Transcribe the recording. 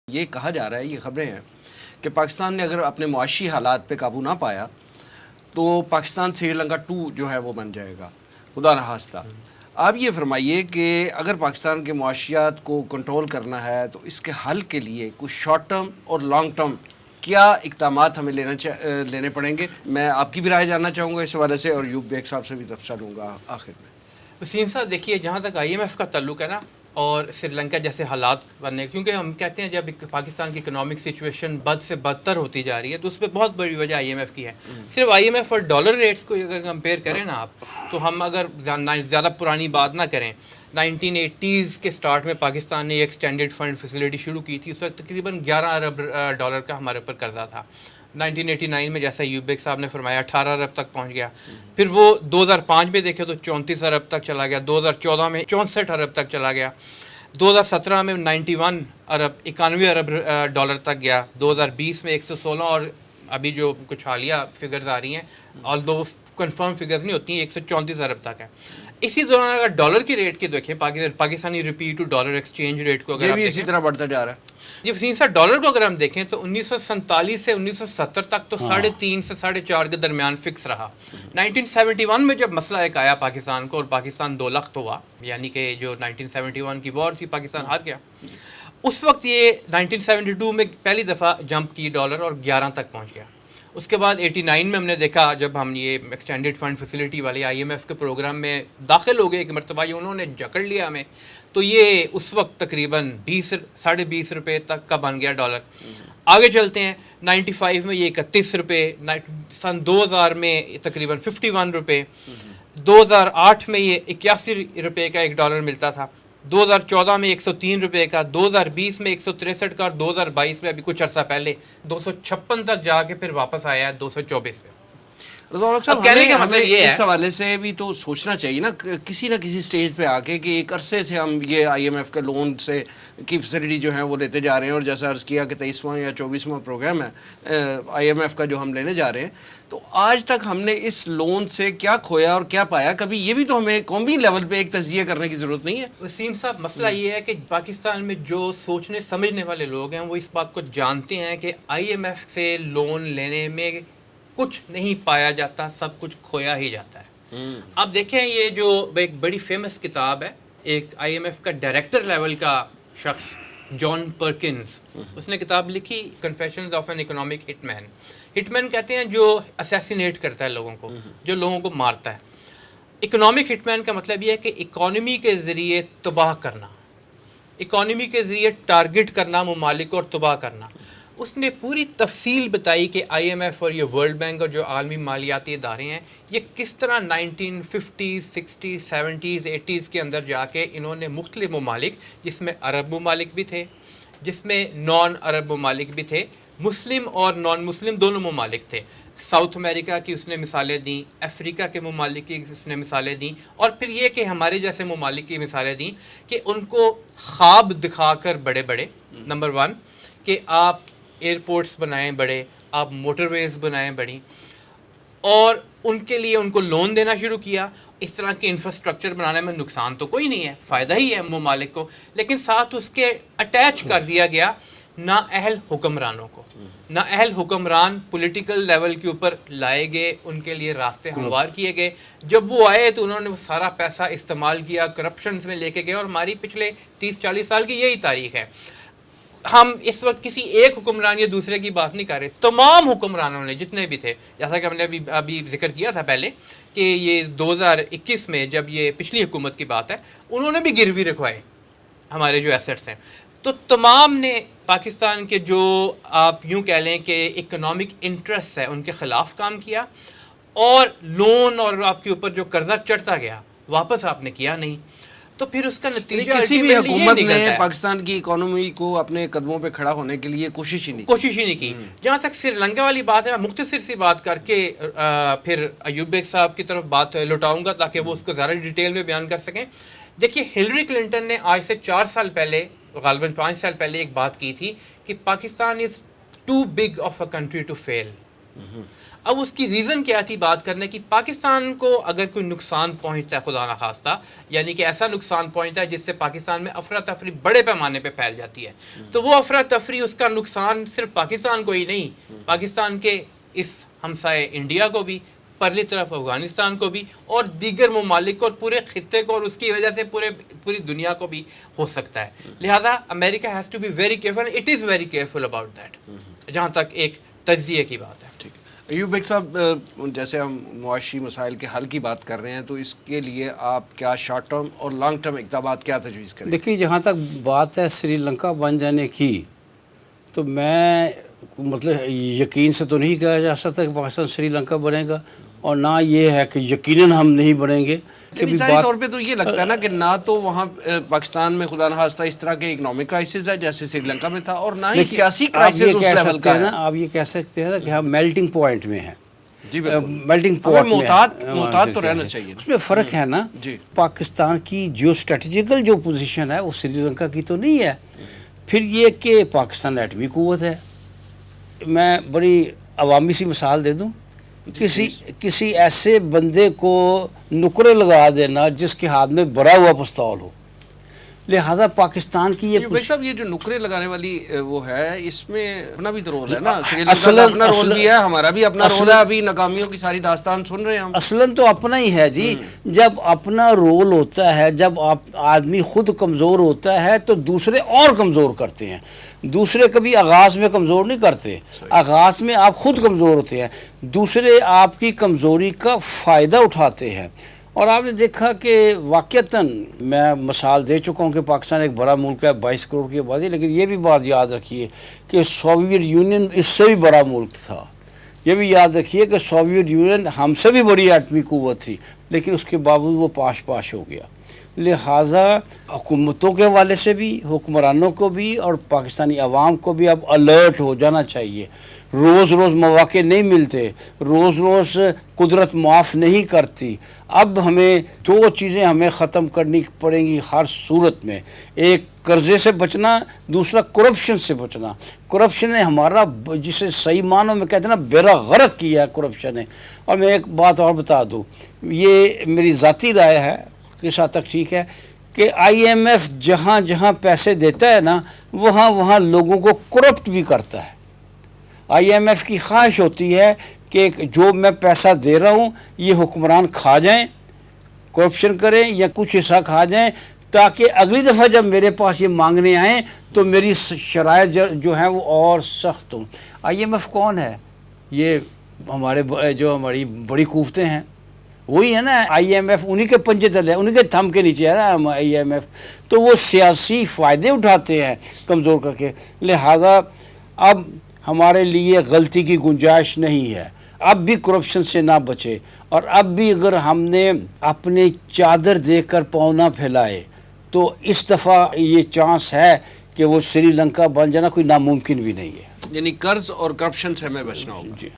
یہ کہا جا رہا ہے، یہ خبریں ہیں کہ پاکستان نے اگر اپنے معاشی حالات پہ قابو نہ پایا تو پاکستان سری لنکا 2 جو ہے وہ بن جائے گا، خدا نخواستہ۔ آپ یہ فرمائیے کہ اگر پاکستان کے معاشیات کو کنٹرول کرنا ہے تو اس کے حل کے لیے کچھ شارٹ ٹرم اور لانگ ٹرم کیا اقدامات ہمیں لینے پڑیں گے؟ میں آپ کی بھی رائے جاننا چاہوں گا اس حوالے سے، اور ایوب بیگ صاحب سے بھی تبصرہ لوں گا آخر میں۔ وسیم صاحب دیکھیے، جہاں تک آئی ایم ایف کا تعلق ہے نا، اور سری لنکا جیسے حالات بننے، کیونکہ ہم کہتے ہیں جب پاکستان کی اکنامک سچویشن بد سے بدتر ہوتی جا رہی ہے تو اس پہ بہت بڑی وجہ آئی ایم ایف کی ہے۔ صرف آئی ایم ایف اور ڈالر ریٹس کو اگر کمپیئر کریں نا آپ، تو ہم اگر زیادہ پرانی بات نہ کریں، 1980s کے سٹارٹ میں پاکستان نے ایک اسٹینڈرڈ فنڈ فیسلٹی شروع کی تھی، اس وقت تقریباً 11 ارب ڈالر کا ہمارے اوپر قرضہ تھا۔ 1989 میں جیسا ایوب بیگ صاحب نے فرمایا 18 ارب تک پہنچ گیا، پھر وہ 2005 میں دیکھے تو 34 ارب تک چلا گیا، 2014 میں 64 ارب تک چلا گیا، 2017 میں 91 ارب ڈالر تک گیا، 2020 میں 116، اور ابھی جو کچھ حالیہ فگرز آ رہی ہیں آلدو کنفرم فگرز نہیں ہوتی ہیں، 134 ارب تک ہے۔ اسی دوران اگر ڈالر کی ریٹ کی دیکھیں، پاکستانی روپی ٹو ڈالر ایکسچینج ریٹ کو اگر یہ آپ بھی اسی دیکھیں، طرح بڑھتا جا رہا ہے۔ یہ وسیم صاحب ڈالر کو اگر ہم دیکھیں تو 1947 سے 1970 تک تو 3.5 سے 4.5 کے درمیان فکس رہا۔ 1971 میں جب مسئلہ ایک آیا پاکستان کو اور پاکستان 2 لخت ہوا، یعنی کہ جو 1971 کی وار تھی، پاکستان ہار گیا، اس وقت یہ 1972 میں پہلی دفعہ جمپ کی ڈالر اور 11 تک پہنچ گیا۔ اس کے بعد 89 میں ہم نے دیکھا، جب ہم یہ ایکسٹینڈڈ فنڈ فیسلٹی والے آئی ایم ایف کے پروگرام میں داخل ہو گئے، ایک مرتبہ یہ انہوں نے جکڑ لیا ہمیں، تو یہ اس وقت تقریباً 20 روپے تک کا بن گیا ڈالر۔ آگے چلتے ہیں، 95 میں یہ 31 روپے، سن 2000 میں تقریباً 51 روپے، 2008 میں یہ 81 روپے کا ایک ڈالر ملتا تھا، 2014 میں 103 روپے کا، 2020 میں 163 کا، اور 2022 میں ابھی کچھ عرصہ پہلے 256 تک جا کے پھر واپس آیا ہے 224 پہ۔ اب کہنے کا مطلب یہ ہے، اس حوالے سے بھی تو سوچنا چاہیے نا کسی نہ کسی سٹیج پہ آ کے کہ ایک عرصے سے ہم یہ آئی ایم ایف کے لون سے کی فیسلٹی جو ہے وہ لیتے جا رہے ہیں، اور جیسا عرض کیا کہ 23واں یا 24واں پروگرام ہے آئی ایم ایف کا جو ہم لینے جا رہے ہیں، تو آج تک ہم نے اس لون سے کیا کھویا اور کیا پایا؟ کبھی یہ بھی تو ہمیں قومی لیول پہ ایک تجزیہ کرنے کی ضرورت نہیں ہے؟ وسیم صاحب، مسئلہ یہ ہے کہ پاکستان میں جو سوچنے سمجھنے والے لوگ ہیں وہ اس بات کو جانتے ہیں کہ آئی ایم ایف سے لون لینے میں کچھ نہیں پایا جاتا، سب کچھ کھویا ہی جاتا ہے۔ اب دیکھیں، یہ جو ایک بڑی فیمس کتاب ہے، ایک آئی ایم ایف کا ڈائریکٹر لیول کا شخص جان پرکنز، اس نے کتاب لکھی کنفیشنز آف این اکنامک ہٹ مین۔ ہٹ مین کہتے ہیں جو اسیسینیٹ کرتا ہے لوگوں کو، جو لوگوں کو مارتا ہے۔ اکنامک ہٹ مین کا مطلب یہ ہے کہ اکانومی کے ذریعے تباہ کرنا، اکانومی کے ذریعے ٹارگٹ کرنا ممالک اور تباہ کرنا۔ اس نے پوری تفصیل بتائی کہ آئی ایم ایف اور یہ ورلڈ بینک اور جو عالمی مالیاتی ادارے ہیں، یہ کس طرح 1950s 60s 70s 80s کے اندر جا کے انہوں نے مختلف ممالک، جس میں عرب ممالک بھی تھے، جس میں نان عرب ممالک بھی تھے، مسلم اور نان مسلم دونوں ممالک تھے، ساؤتھ امریکہ کی اس نے مثالیں دیں، افریقہ کے ممالک کی اس نے مثالیں دیں، اور پھر یہ کہ ہمارے جیسے ممالک کی مثالیں دیں کہ ان کو خواب دکھا کر بڑے بڑے، نمبر 1 کہ آپ ایئرپورٹس بنائیں بڑے، آپ موٹر ویز بنائیں بڑی، اور ان کے لیے ان کو لون دینا شروع کیا۔ اس طرح کے انفراسٹرکچر بنانے میں نقصان تو کوئی نہیں ہے، فائدہ ہی ہے ممالک کو، لیکن ساتھ اس کے اٹیچ کر دیا گیا نااہل حکمرانوں کو۔ نااہل حکمران پولیٹیکل لیول کے اوپر لائے گئے، ان کے لیے راستے ہموار کیے گئے۔ جب وہ آئے تو انہوں نے وہ سارا پیسہ استعمال کیا، کرپشنز میں لے کے گئے، اور ہماری پچھلے 30-40 سال کی یہی تاریخ ہے۔ ہم اس وقت کسی ایک حکمران یا دوسرے کی بات نہیں کر رہے، تمام حکمرانوں نے جتنے بھی تھے، جیسا کہ ہم نے ابھی ذکر کیا تھا پہلے کہ یہ 2021 میں جب یہ پچھلی حکومت کی بات ہے، انہوں نے بھی گروی رکھوائے ہمارے جو ایسٹس ہیں، تو تمام نے پاکستان کے جو آپ یوں کہہ لیں کہ اکنامک انٹرسٹ ہے ان کے خلاف کام کیا، اور لون اور آپ کے اوپر جو قرضہ چڑھتا گیا واپس آپ نے کیا نہیں، تو پھر اس کا نتیجہ کسی بھی حکومت نے پاکستان کی اکانومی کو اپنے قدموں پہ کھڑا ہونے کے لیے کوشش ہی نہیں کی۔ جہاں تک سری لنکا والی بات ہے، میں مختصر سی بات کر کے پھر ایوب بیگ صاحب کی طرف بات لوٹاؤں گا تاکہ وہ اس کو زیادہ ڈیٹیل میں بیان کر سکیں۔ دیکھیے، ہلری کلنٹن نے آج سے 4 سال پہلے، غالباً 5 سال پہلے ایک بات کی تھی کہ Pakistan is too big of a country to fail. اب اس کی ریزن کیا تھی بات کرنے کی؟ پاکستان کو اگر کوئی نقصان پہنچتا ہے خدا نخواستہ، یعنی کہ ایسا نقصان پہنچتا ہے جس سے پاکستان میں افراتفری بڑے پیمانے پہ پھیل جاتی ہے، تو وہ افراتفری، اس کا نقصان صرف پاکستان کو ہی نہیں، پاکستان کے اس ہمسائے انڈیا کو بھی، پرلی طرف افغانستان کو بھی، اور دیگر ممالک کو اور پورے خطے کو، اور اس کی وجہ سے پوری دنیا کو بھی ہو سکتا ہے. لہٰذا امریکہ has to be very careful, it is very careful about that, جہاں تک ایک تجزیے کی بات ہے. ٹھیک ہے. ایوب بیگ صاحب، جیسے ہم معاشی مسائل کے حل کی بات کر رہے ہیں، تو اس کے لیے آپ کیا شارٹ ٹرم اور لانگ ٹرم اقدامات کیا تجویز کریں؟ دیکھیے، جہاں تک بات ہے سری لنکا بن جانے کی، تو میں مطلب یقین سے تو نہیں کہا جا سکتا کہ پاکستان سری لنکا بنے گا، اور نہ یہ ہے کہ یقیناً ہم نہیں بنیں گے. ظاہری طور پہ تو یہ لگتا ہے نا کہ نہ تو وہاں پاکستان میں خدا نخواستہ اس طرح کے اکنامک کرائسس ہے جیسے سری لنکا میں تھا، اور نہ ہی سیاسی کرائسس اس لیول کا ہے. آپ یہ کہہ سکتے ہیں نا کہ ہم میلٹنگ پوائنٹ میں ہیں. جی بالکل، میلٹنگ پوائنٹ میں محتاط تو رہنا چاہیے. اس میں فرق ہے نا. پاکستان کی جو اسٹریٹجیکل جو پوزیشن ہے وہ سری لنکا کی تو نہیں ہے. پھر یہ کہ پاکستان ایٹمی قوت ہے. میں بڑی عوامی سی مثال دے دوں، کسی ایسے بندے کو نکرے لگا دینا جس کے ہاتھ میں بھرا ہوا پستول ہو. لہذا پاکستان کی یہ صاحب یہ جو نکرے لگانے والی وہ ہے، اس میں اپنا بھی تو رول ہے نا. سری لنکا کا اپنا رول بھی ہے، ہمارا بھی اپنا رول ہے. ابھی ناکامیوں کی ساری داستان سن رہے ہیں ہم. اصلاً تو اپنا ہی ہے جی. جب اپنا رول ہوتا ہے، جب آدمی خود کمزور ہوتا ہے تو دوسرے اور کمزور کرتے ہیں. دوسرے کبھی آغاز میں کمزور نہیں کرتے، آغاز میں آپ خود کمزور ہوتے ہیں، دوسرے آپ کی کمزوری کا فائدہ اٹھاتے ہیں. اور آپ نے دیکھا کہ واقعتاً میں مثال دے چکا ہوں کہ پاکستان ایک بڑا ملک ہے، 22 کروڑ کی آبادی، لیکن یہ بھی بات یاد رکھیے کہ سوویت یونین اس سے بھی بڑا ملک تھا. یہ بھی یاد رکھیے کہ سوویت یونین ہم سے بھی بڑی ایٹمی قوت تھی، لیکن اس کے باوجود وہ پاش ہو گیا. لہٰذا حکومتوں کے حوالے سے بھی، حکمرانوں کو بھی، اور پاکستانی عوام کو بھی اب الرٹ ہو جانا چاہیے. روز مواقع نہیں ملتے، روز قدرت معاف نہیں کرتی. اب ہمیں دو چیزیں ہمیں ختم کرنی پڑیں گی ہر صورت میں. ایک قرضے سے بچنا، دوسرا کرپشن سے بچنا. کرپشن نے ہمارا، جسے صحیح معنوں میں کہتے ہیں نا، بیڑا غرق کیا ہے کرپشن نے. اور میں ایک بات اور بتا دوں، یہ میری ذاتی رائے ہے، کس حد تک ٹھیک ہے، کہ آئی ایم ایف جہاں جہاں پیسے دیتا ہے نا، وہاں لوگوں کو کرپٹ بھی کرتا ہے. آئی ایم ایف کی خواہش ہوتی ہے کہ جو میں پیسہ دے رہا ہوں یہ حکمران کھا جائیں، کرپشن کریں یا کچھ حصہ کھا جائیں، تاکہ اگلی دفعہ جب میرے پاس یہ مانگنے آئیں تو میری شرائط جو ہیں وہ اور سخت ہوں. آئی ایم ایف کون ہے؟ یہ ہماری بڑی قوتیں ہیں، وہی ہے نا. آئی ایم ایف انہی کے پنجے تلے، انہی کے تھم کے نیچے ہے نا آئی ایم ایف. تو وہ سیاسی فائدے اٹھاتے ہیں کمزور کر کے. لہذا اب ہمارے لیے غلطی کی گنجائش نہیں ہے. اب بھی کرپشن سے نہ بچے، اور اب بھی اگر ہم نے اپنے چادر دے کر پاؤں نہ پھیلائے تو اس دفعہ یہ چانس ہے کہ وہ سری لنکا بن جانا کوئی ناممکن بھی نہیں ہے. یعنی قرض اور کرپشن سے ہمیں بچنا ہوگا. جی.